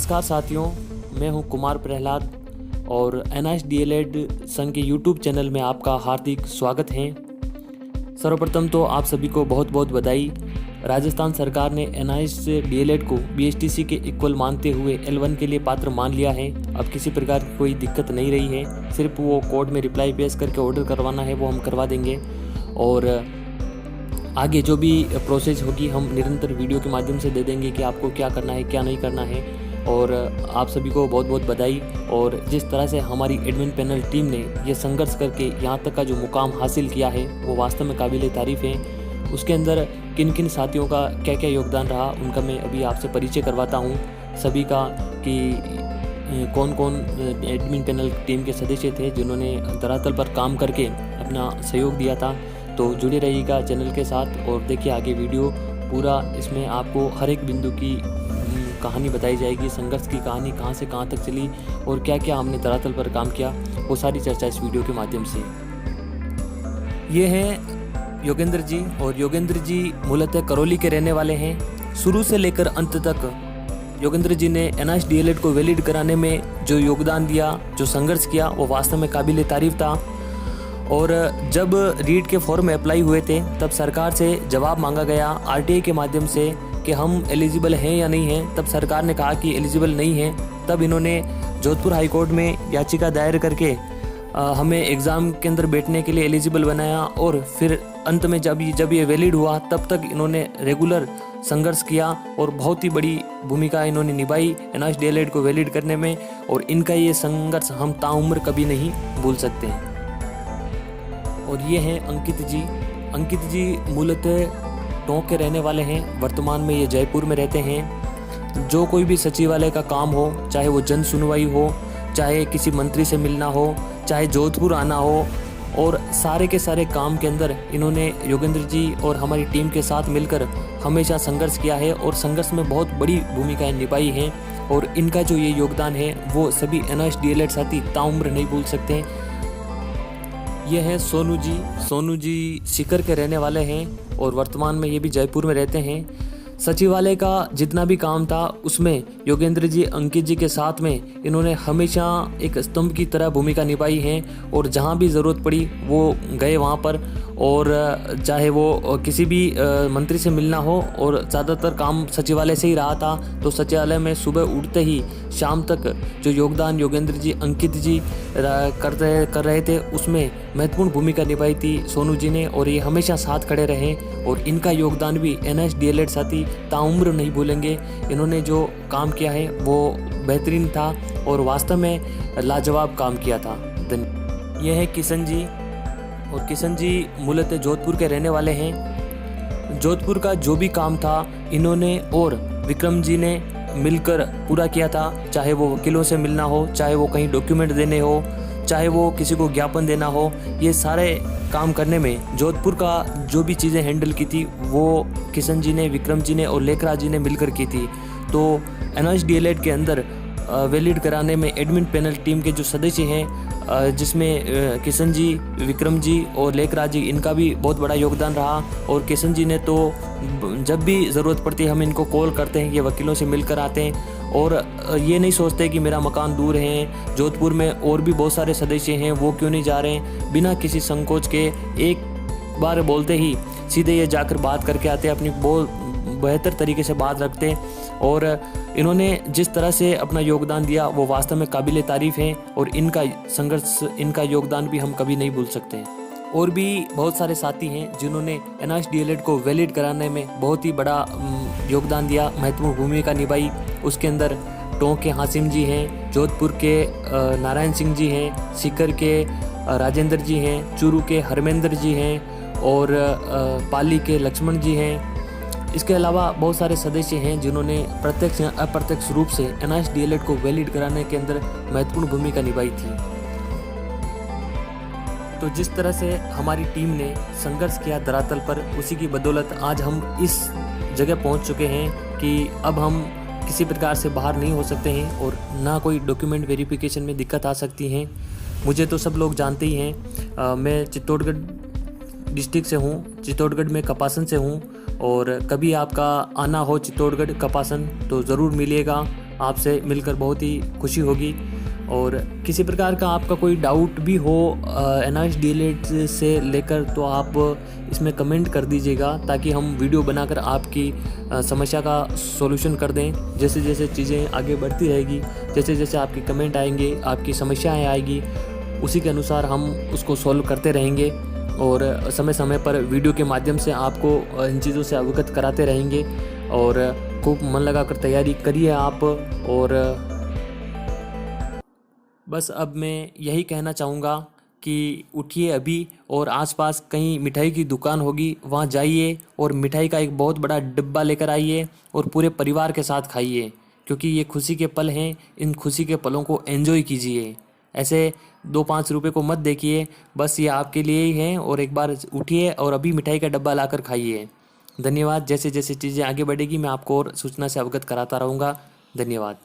नमस्कार साथियों, मैं हूं कुमार प्रहलाद और NIST DLED संघ के YouTube चैनल में आपका हार्दिक स्वागत है। सर्वप्रथम तो आप सभी को बहुत बहुत बधाई। राजस्थान सरकार ने NIST DLED को BSTC के इक्वल मानते हुए L1 के लिए पात्र मान लिया है। अब किसी प्रकार की कोई दिक्कत नहीं रही है, सिर्फ वो कोर्ट में रिप्लाई पेश करके ऑर्डर करवाना है, वो हम करवा देंगे। और आगे जो भी प्रोसेस होगी हम निरंतर वीडियो के माध्यम से दे देंगे कि आपको क्या करना है, क्या नहीं करना है। और आप सभी को बहुत बहुत बधाई। और जिस तरह से हमारी एडमिन पैनल टीम ने ये संघर्ष करके यहाँ तक का जो मुकाम हासिल किया है वो वास्तव में काबिल तारीफ़ है। उसके अंदर किन किन साथियों का क्या क्या योगदान रहा उनका मैं अभी आपसे परिचय करवाता हूँ सभी का, कि कौन कौन एडमिन पैनल टीम के सदस्य थे जिन्होंने धरातल पर काम करके अपना सहयोग दिया था। तो जुड़े रहिएगा चैनल के साथ और देखिए आगे वीडियो पूरा। इसमें आपको हर एक बिंदु की कहानी बताई जाएगी, संघर्ष की कहानी कहाँ से कहाँ तक चली और क्या क्या हमने धरातल पर काम किया, वो सारी चर्चा इस वीडियो के माध्यम से। ये हैं योगेंद्र जी, और योगेंद्र जी मूलतः करौली के रहने वाले हैं। शुरू से लेकर अंत तक योगेंद्र जी ने NIST DLED को वैलिड कराने में जो योगदान दिया, जो संघर्ष किया, वो वास्तव में काबिल तारीफ़ था। और जब रीट के फॉर्म अप्लाई हुए थे तब सरकार से जवाब मांगा गया RTI के माध्यम से कि हम एलिजिबल हैं या नहीं हैं। तब सरकार ने कहा कि एलिजिबल नहीं हैं। तब इन्होंने जोधपुर हाई कोर्ट में याचिका दायर करके हमें एग्ज़ाम के अंदर बैठने के लिए एलिजिबल बनाया। और फिर अंत में जब ये वैलिड हुआ तब तक इन्होंने रेगुलर संघर्ष किया और बहुत ही बड़ी भूमिका इन्होंने निभाई NIST DLED को वैलिड करने में। और इनका ये संघर्ष हम ताउम्र कभी नहीं भूल सकते हैं। और ये हैं अंकित जी। अंकित जी मूलतः टोंक के रहने वाले हैं। वर्तमान में ये जयपुर में रहते हैं। जो कोई भी सचिवालय का काम हो, चाहे वो जन सुनवाई हो, चाहे किसी मंत्री से मिलना हो, चाहे जोधपुर आना हो, और सारे के सारे काम के अंदर इन्होंने योगेंद्र जी और हमारी टीम के साथ मिलकर हमेशा संघर्ष किया है और संघर्ष में बहुत बड़ी भूमिकाएं निभाई हैं। और इनका जो ये योगदान है वो सभी NIST DLED साथी ताउम्र नहीं भूल सकते। ये है सोनू जी। सोनू जी सीकर के रहने वाले हैं और वर्तमान में ये भी जयपुर में रहते हैं। सचिवालय का जितना भी काम था उसमें योगेंद्र जी, अंकित जी के साथ में इन्होंने हमेशा एक स्तंभ की तरह भूमिका निभाई है। और जहाँ भी ज़रूरत पड़ी वो गए वहाँ पर। और चाहे वो किसी भी मंत्री से मिलना हो, और ज़्यादातर काम सचिवालय से ही रहा था, तो सचिवालय में सुबह उठते ही शाम तक जो योगदान योगेंद्र जी, अंकित जी कर रहे थे उसमें महत्वपूर्ण भूमिका निभाई थी सोनू जी ने। और ये हमेशा साथ खड़े रहे और इनका योगदान भी NIST DLED साथी ताउम्र नहीं भूलेंगे। इन्होंने जो काम किया है वो बेहतरीन था और वास्तव में लाजवाब काम किया था। यह है किशन जी, और किशन जी मूलतः जोधपुर के रहने वाले हैं। जोधपुर का जो भी काम था इन्होंने और विक्रम जी ने मिलकर पूरा किया था। चाहे वो वकीलों से मिलना हो, चाहे वो कहीं डॉक्यूमेंट देने हो, चाहे वो किसी को ज्ञापन देना हो, ये सारे काम करने में जोधपुर का जो भी चीज़ें हैंडल की थी वो किशन जी ने, विक्रम जी ने और लेखराज जी ने मिलकर की थी। तो NIST DLED के अंदर वैलिड कराने में एडमिन पैनल टीम के जो सदस्य हैं, जिसमें किशन जी, विक्रम जी और लेखराज जी, इनका भी बहुत बड़ा योगदान रहा। और किशन जी ने तो जब भी ज़रूरत पड़ती है हम इनको कॉल करते हैं, ये वकीलों से मिलकर आते हैं और ये नहीं सोचते कि मेरा मकान दूर है, जोधपुर में और भी बहुत सारे सदस्य हैं, वो क्यों नहीं जा रहे हैं। बिना किसी संकोच के एक बार बोलते ही सीधे ये जाकर बात करके आते, अपनी बहुत बेहतर तरीके से बात रखते हैं। और इन्होंने जिस तरह से अपना योगदान दिया वो वास्तव में काबिल तारीफ़ है और इनका संघर्ष, इनका योगदान भी हम कभी नहीं भूल सकते हैं। और भी बहुत सारे साथी हैं जिन्होंने NIST DLED को वैलिड कराने में बहुत ही बड़ा योगदान दिया, महत्वपूर्ण भूमिका निभाई। उसके अंदर टोंक के हासिम जी हैं, जोधपुर के नारायण सिंह जी हैं, सीकर के राजेंद्र जी हैं, चूरू के हरमेंद्र जी हैं और पाली के लक्ष्मण जी हैं। इसके अलावा बहुत सारे सदस्य हैं जिन्होंने प्रत्यक्ष या अप्रत्यक्ष रूप से NIST DLED को वैलिड कराने के अंदर महत्वपूर्ण भूमिका निभाई थी। तो जिस तरह से हमारी टीम ने संघर्ष किया धरातल पर, उसी की बदौलत आज हम इस जगह पहुंच चुके हैं कि अब हम किसी प्रकार से बाहर नहीं हो सकते हैं और ना कोई डॉक्यूमेंट वेरिफिकेशन में दिक्कत आ सकती है। मुझे तो सब लोग जानते ही हैं। मैं चित्तौड़गढ़ डिस्ट्रिक्ट से हूँ, चित्तौड़गढ़ में कपासन से हूँ। और कभी आपका आना हो चित्तौड़गढ़ कपासन तो ज़रूर मिलिएगा। आपसे मिलकर बहुत ही खुशी होगी। और किसी प्रकार का आपका कोई डाउट भी हो NIST से लेकर तो आप इसमें कमेंट कर दीजिएगा, ताकि हम वीडियो बनाकर आपकी समस्या का सॉल्यूशन कर दें। जैसे जैसे चीज़ें आगे बढ़ती रहेगी, जैसे जैसे आपके कमेंट आएंगे, आपकी समस्याएं आएगी, उसी के अनुसार हम उसको सॉल्व करते रहेंगे और समय समय पर वीडियो के माध्यम से आपको इन चीज़ों से अवगत कराते रहेंगे। और खूब मन लगाकर तैयारी करिए आप। और बस अब मैं यही कहना चाहूँगा कि उठिए अभी और आसपास कहीं मिठाई की दुकान होगी वहाँ जाइए और मिठाई का एक बहुत बड़ा डिब्बा लेकर आइए और पूरे परिवार के साथ खाइए, क्योंकि ये खुशी के पल हैं। इन खुशी के पलों को एंजॉय कीजिए। ऐसे 2-5 रुपए को मत देखिए, बस ये आपके लिए ही हैं। और एक बार उठिए और अभी मिठाई का डब्बा लाकर खाइए। धन्यवाद। जैसे जैसे चीज़ें आगे बढ़ेगी मैं आपको और सूचना से अवगत कराता रहूँगा। धन्यवाद।